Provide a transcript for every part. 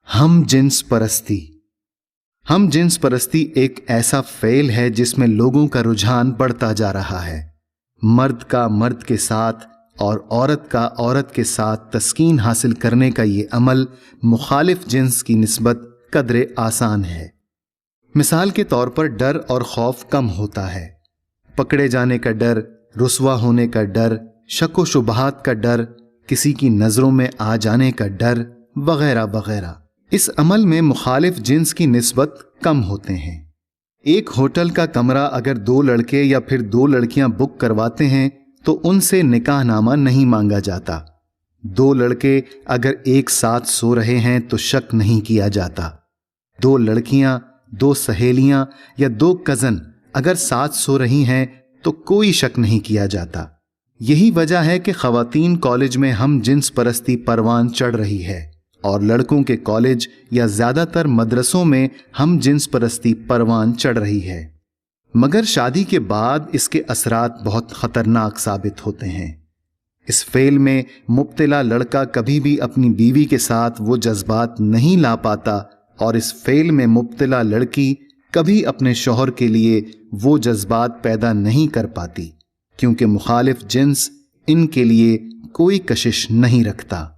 हम जिन्स परस्ती। हम जिन्स परस्ती एक ऐसा फेल है जिसमें लोगों का रुझान बढ़ता जा रहा है। मर्द का मर्द के साथ और औरत का औरत के साथ तस्कीन हासिल करने का ये अमल मुखालिफ जिन्स की निस्बत कदरे आसान है। मिसाल के तौर पर डर और खौफ कम होता है। पकड़े जाने का डर, रुस्वा होने का डर, शक व शुबहात का डर, किसी की नजरों में आ जाने का डर वगैरह वगैरह। इस अमल में मुखालिफ जिन्स की निस्बत कम होते हैं। एक होटल का कमरा अगर 2 लड़के या फिर 2 लड़कियां बुक करवाते हैं तो उनसे निकाहनामा नहीं मांगा जाता। 2 लड़के अगर एक साथ सो रहे हैं तो शक नहीं किया जाता। 2 लड़कियां, 2 सहेलियां या 2 कजन अगर साथ सो रही हैं तो कोई शक नहीं किया जाता। यही वजह है कि खवातीन कॉलेज में हम जिन्स परस्ती परवान चढ़ रही है और लड़कों के कॉलेज या ज्यादातर मदरसों में हम जिन्स परस्ती परवान चढ़ रही है। मगर शादी के बाद इसके असरात बहुत खतरनाक साबित होते हैं। इस फेल में मुब्तला लड़का कभी भी अपनी बीवी के साथ वो जज्बात नहीं ला पाता और इस फेल में मुब्तला लड़की कभी अपने शौहर के लिए वो जज्बात पैदा नहीं कर पाती, क्योंकि मुखालिफ जिन्स इनके लिए कोई कशिश नहीं रखता।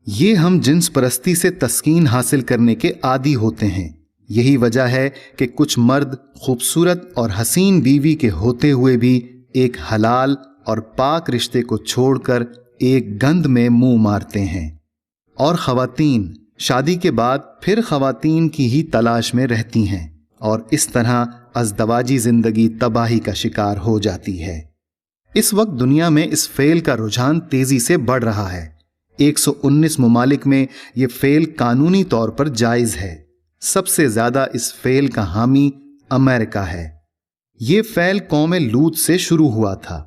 ये हम जिन्स परस्ती से तस्कीन हासिल करने के आदी होते हैं। यही वजह है कि कुछ मर्द खूबसूरत और हसीन बीवी के होते हुए भी एक हलाल और पाक रिश्ते को छोड़कर एक गंद में मुंह मारते हैं, और खवातीन शादी के बाद फिर खवातीन की ही तलाश में रहती हैं और इस तरह अज़दवाजी जिंदगी तबाही का शिकार हो जाती है। इस वक्त दुनिया में इस फेल का रुझान तेजी से बढ़ रहा है। 119 ममालिक में यह फेल कानूनी तौर पर जायज है। सबसे ज्यादा इस फेल का हामी अमेरिका है। यह फेल कौम लूत से शुरू हुआ था।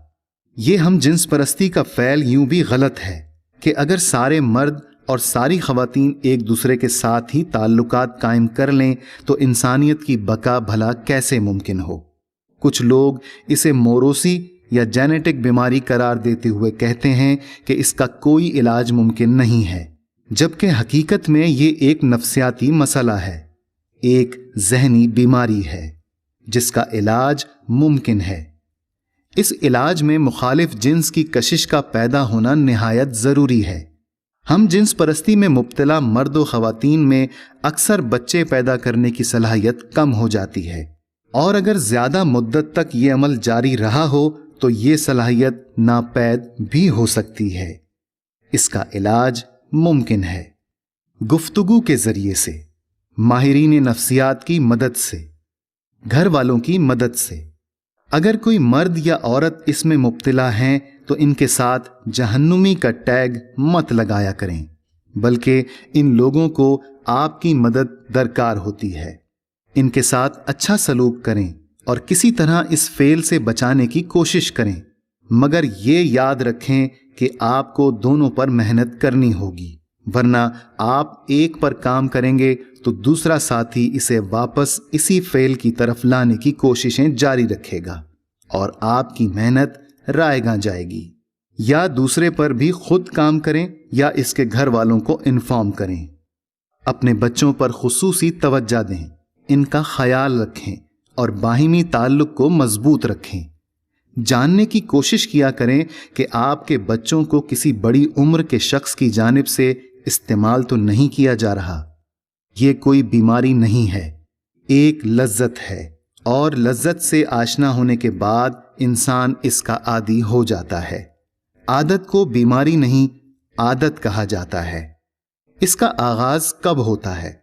यह हम जिन्स परस्ती का फेल यूं भी गलत है कि अगर सारे मर्द और सारी खवातीन एक दूसरे के साथ ही ताल्लुकात कायम कर लें तो इंसानियत की बका भला कैसे मुमकिन हो। कुछ लोग इसे मोरोसी या जेनेटिक बीमारी करार देते हुए कहते हैं कि इसका कोई इलाज मुमकिन नहीं है, जबकि हकीकत में ये एक नफ्सियाती मसला है, एक जहनी बीमारी है जिसका इलाज मुमकिन है। इस इलाज में मुखालिफ जिन्स की कशिश का पैदा होना निहायत जरूरी है। हम जिन्स परस्ती में मुब्तला मर्द व खवातीन में अक्सर बच्चे पैदा करने की सलाहियत कम हो जाती है, और अगर ज्यादा मुद्दत तक ये अमल जारी रहा हो तो ये सलाहियत नापैद भी हो सकती है। इसका इलाज मुमकिन है गुफ्तगू के जरिए से, माहिरीन नफ्सियात की मदद से, घर वालों की मदद से। अगर कोई मर्द या औरत इसमें मुब्तला हैं तो इनके साथ जहन्नुमी का टैग मत लगाया करें, बल्कि इन लोगों को आपकी मदद दरकार होती है। इनके साथ अच्छा सलूक करें और किसी तरह इस फेल से बचाने की कोशिश करें, मगर ये याद रखें कि आपको दोनों पर मेहनत करनी होगी, वरना आप एक पर काम करेंगे तो दूसरा साथी इसे वापस इसी फेल की तरफ लाने की कोशिशें जारी रखेगा और आपकी मेहनत रायगा जाएगी। या दूसरे पर भी खुद काम करें या इसके घर वालों को इन्फॉर्म करें। अपने बच्चों पर खुसूसी तवज्जो दें, इनका ख्याल रखें और बाहिमी ताल्लुक को मजबूत रखें। जानने की कोशिश किया करें कि आपके बच्चों को किसी बड़ी उम्र के शख्स की जानिब से इस्तेमाल तो नहीं किया जा रहा। ये कोई बीमारी नहीं है, एक लज्जत है, और लज्जत से आशना होने के बाद इंसान इसका आदी हो जाता है। आदत को बीमारी नहीं, आदत कहा जाता है। इसका आगाज कब होता है?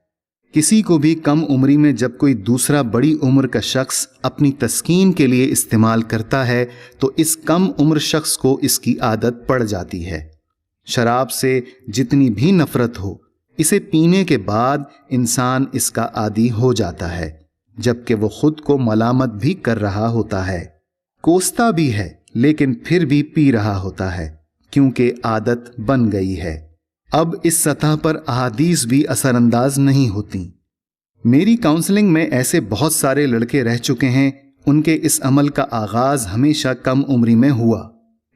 किसी को भी कम उम्री में जब कोई दूसरा बड़ी उम्र का शख्स अपनी तस्कीन के लिए इस्तेमाल करता है तो इस कम उम्र शख्स को इसकी आदत पड़ जाती है। शराब से जितनी भी नफरत हो, इसे पीने के बाद इंसान इसका आदी हो जाता है, जबकि वो खुद को मलामत भी कर रहा होता है, कोसता भी है, लेकिन फिर भी पी रहा होता है क्योंकि आदत बन गई है। अब इस सतह पर अहादीस भी असरअंदाज नहीं होती। मेरी काउंसलिंग में ऐसे बहुत सारे लड़के रह चुके हैं, उनके इस अमल का आगाज हमेशा कम उम्री में हुआ।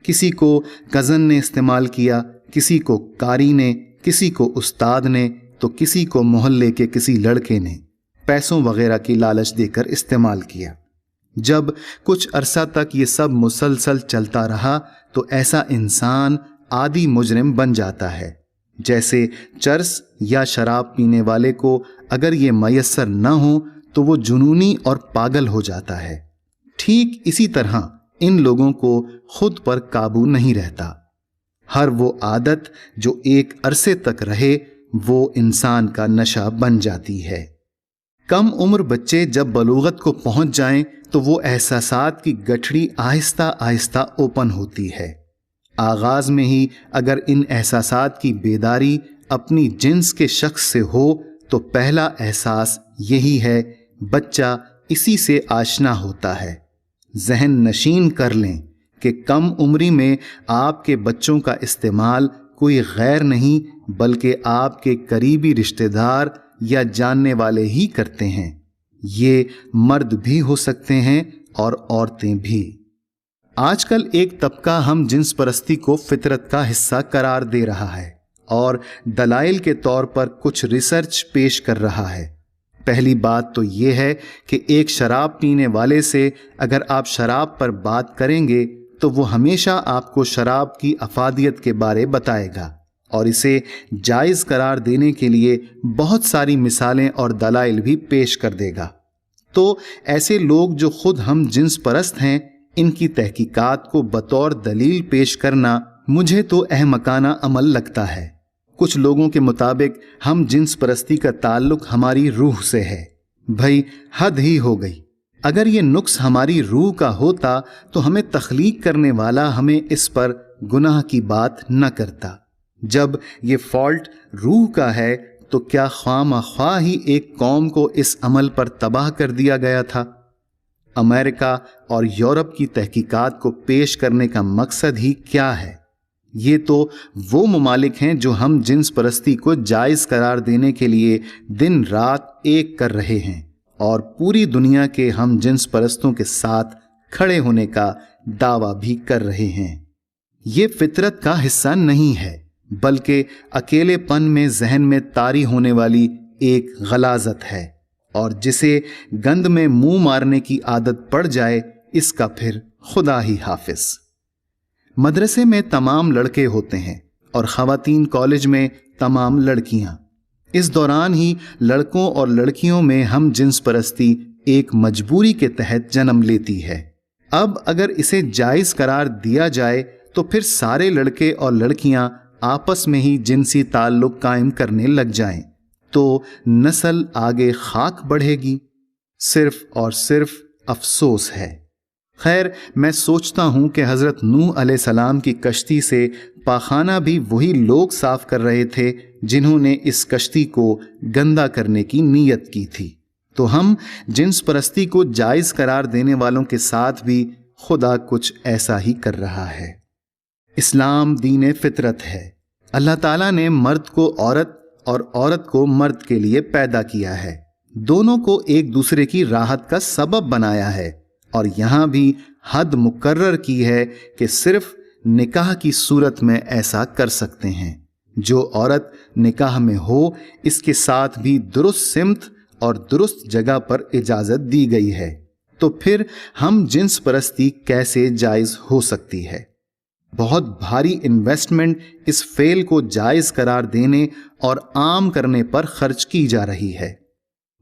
किसी को कज़न ने इस्तेमाल किया, किसी को कारी ने, किसी को उस्ताद ने, तो किसी को मोहल्ले के किसी लड़के ने पैसों वगैरह की लालच देकर इस्तेमाल किया। जब कुछ अरसा तक ये सब मुसलसल चलता रहा तो ऐसा इंसान आदी मुजरिम बन जाता है। जैसे चरस या शराब पीने वाले को अगर ये मयस्सर न हो तो वो जुनूनी और पागल हो जाता है। ठीक इसी तरह इन लोगों को खुद पर काबू नहीं रहता। हर वो आदत जो एक अरसे तक रहे वो इंसान का नशा बन जाती है। कम उम्र बच्चे जब बलूगत को पहुंच जाएं तो वो एहसासात की गठरी आहिस्ता आहिस्ता ओपन होती है। आगाज में ही अगर इन एहसासात की बेदारी अपनी जिन्स के शख्स से हो तो पहला एहसास यही है, बच्चा इसी से आशना होता है। जहन नशीन कर लें कि कम उम्री में आपके बच्चों का इस्तेमाल कोई गैर नहीं बल्कि आपके करीबी रिश्तेदार या जानने वाले ही करते हैं। ये मर्द भी हो सकते हैं और औरतें भी। आजकल एक तबका हम जिन्स परस्ती को फितरत का हिस्सा करार दे रहा है और दलाइल के तौर पर कुछ रिसर्च पेश कर रहा है। पहली बात तो ये है कि एक शराब पीने वाले से अगर आप शराब पर बात करेंगे तो वो हमेशा आपको शराब की अफादियत के बारे बताएगा और इसे जायज़ करार देने के लिए बहुत सारी मिसालें और दलाइल भी पेश कर देगा। तो ऐसे लोग जो खुद हम जिन्स परस्त हैं, इनकी तहकीकात को बतौर दलील पेश करना मुझे तो अहमकाना अमल लगता है। कुछ लोगों के मुताबिक हम जिन्स परस्ती का ताल्लुक हमारी रूह से है। भाई हद ही हो गई। अगर ये नुक्स हमारी रूह का होता तो हमें तख्लीक करने वाला हमें इस पर गुनाह की बात न करता। जब ये फॉल्ट रूह का है तो क्या ख्वामख्वाह ही एक कौम को इस अमल पर तबाह कर दिया गया था? अमेरिका और यूरोप की तहकीकात को पेश करने का मकसद ही क्या है? ये तो वो ममालिक हैं जो हम जिन्स परस्ती को जायज़ करार देने के लिए दिन रात एक कर रहे हैं और पूरी दुनिया के हम जिन्स परस्तों के साथ खड़े होने का दावा भी कर रहे हैं। ये फितरत का हिस्सा नहीं है बल्कि अकेलेपन में जहन में तारी होने वाली एक गलाजत है और जिसे गंद में मुंह मारने की आदत पड़ जाए इसका फिर खुदा ही हाफिज। मदरसे में तमाम लड़के होते हैं और ख़वातीन कॉलेज में तमाम लड़कियां। इस दौरान ही लड़कों और लड़कियों में हम जिन्स परस्ती एक मजबूरी के तहत जन्म लेती है। अब अगर इसे जायज़ करार दिया जाए तो फिर सारे लड़के और लड़कियां आपस में ही जिनसी ताल्लुक कायम करने लग जाएं तो नस्ल आगे खाक बढ़ेगी। सिर्फ और सिर्फ अफसोस है। खैर, मैं सोचता हूं कि हज़रत नूह अलैहिस्सलाम की कश्ती से पाखाना भी वही लोग साफ कर रहे थे जिन्होंने इस कश्ती को गंदा करने की नीयत की थी। तो हम जिन्स परस्ती को जायज़ करार देने वालों के साथ भी खुदा कुछ ऐसा ही कर रहा है। इस्लाम दीन फितरत है। अल्लाह ताला ने मर्द को औरत और औरत को मर्द के लिए पैदा किया है। दोनों को एक दूसरे की राहत का सबब बनाया है और यहाँ भी हद मुकर्रर की है कि सिर्फ निकाह की सूरत में ऐसा कर सकते हैं। जो औरत निकाह में हो इसके साथ भी दुरुस्त सिमत और दुरुस्त जगह पर इजाज़त दी गई है। तो फिर हम जिन्स परस्ती कैसे जायज़ हो सकती है? बहुत भारी इन्वेस्टमेंट इस फेल को जायज़ करार देने और आम करने पर खर्च की जा रही है।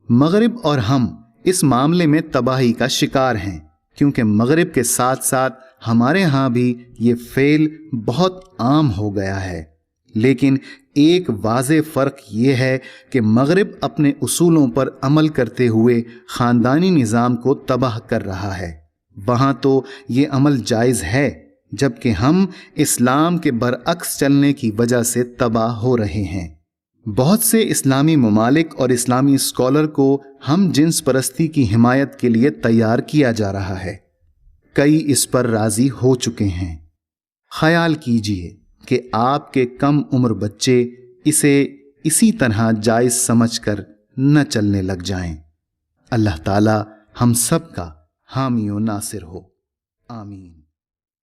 मगरिब और हम इस मामले में तबाही का शिकार हैं क्योंकि मगरिब के साथ साथ हमारे यहाँ भी ये फेल बहुत आम हो गया है। लेकिन एक वाज़े फ़र्क ये है कि मगरिब अपने उसूलों पर अमल करते हुए ख़ानदानी निज़ाम को तबाह कर रहा है। वहाँ तो ये अमल जायज़ है जबकि हम इस्लाम के बरअक्स चलने की वजह से तबाह हो रहे हैं। बहुत से इस्लामी ममालिक और इस्लामी स्कॉलर को हम जिन्स परस्ती की हिमायत के लिए तैयार किया जा रहा है। कई इस पर राज़ी हो चुके हैं। ख्याल कीजिए कि आपके कम उम्र बच्चे इसे इसी तरह जायज़ समझकर न चलने लग जाएं। अल्लाह ताला हम सब का हामी व नासिर हो। आमीन।